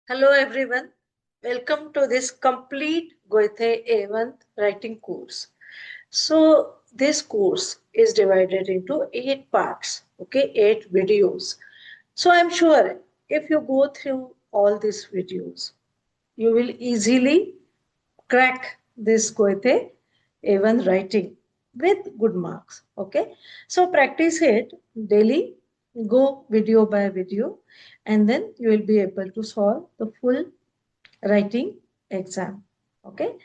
Hello everyone, welcome to this complete Goethe A1 writing course. So this course is divided into 8 parts, okay, 8 videos. So I'm sure if you go through all these videos, you will easily crack this Goethe A1 writing with good marks, okay. So practice it daily, go video by video, and then you will be able to solve the full writing exam. Okay,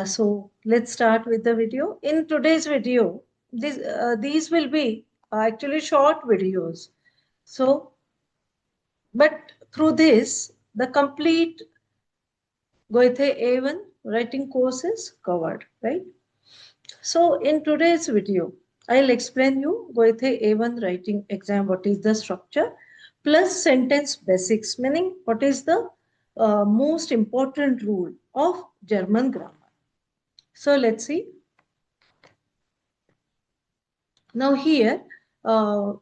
so let's start with the video. In today's video, these will be actually short videos. So, but through this, the complete Goethe A1 writing course is covered, right? So, in today's video, I'll explain you Goethe A1 writing exam, what is the structure, plus sentence basics, meaning what is the most important rule of German grammar. So, let's see. Now, here, uh,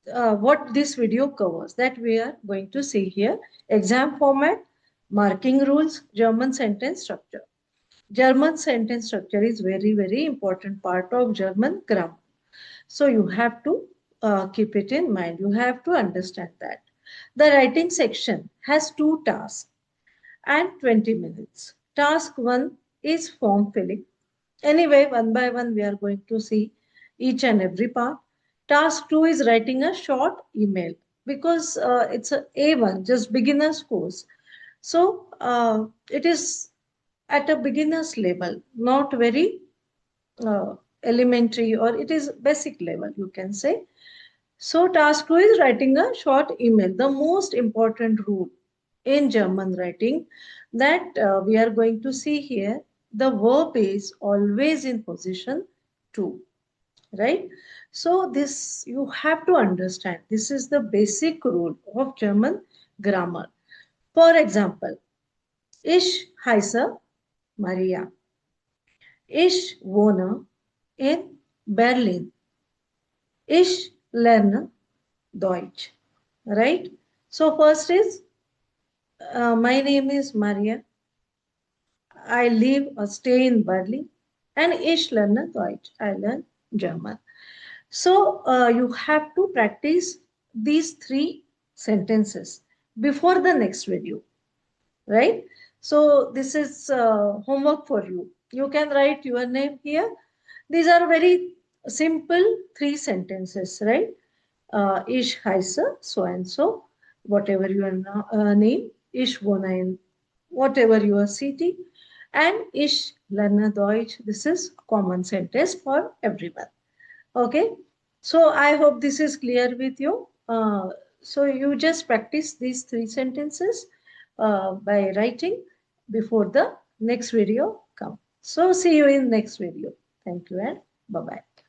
what this video covers, that we are going to see here: exam format, marking rules, German sentence structure. German sentence structure is very important part of German grammar. So you have to keep it in mind. You have to understand that. The writing section has 2 tasks and 20 minutes. Task 1 is form filling. Anyway, one by one, we are going to see each and every part. Task 2 is writing a short email because it's a A1, just beginner's course. So it is at a beginner's level, not very uh, elementary, or it is basic level, you can say. So task 2 is writing a short email. The most important rule in German writing that we are going to see here, the verb is always in position 2, right? So this you have to understand. This is the basic rule of German grammar. For example, ich heiße Maria. Ich wohne in Berlin. Ich lerne Deutsch. Right? So first is my name is Maria. I live or stay in Berlin. And ich lerne Deutsch. I learn German. So you have to practice these 3 sentences before the next video, right? So this is homework for you. You can write your name here. These are very simple 3 sentences, right? Ich heiße so and so, whatever your name, ich wohne in whatever your city, and ich lerne Deutsch. This is common sentence for everyone. Okay, so I hope this is clear with you. So you just practice these 3 sentences by writing before the next video come. So see you in next video. Thank you and bye bye.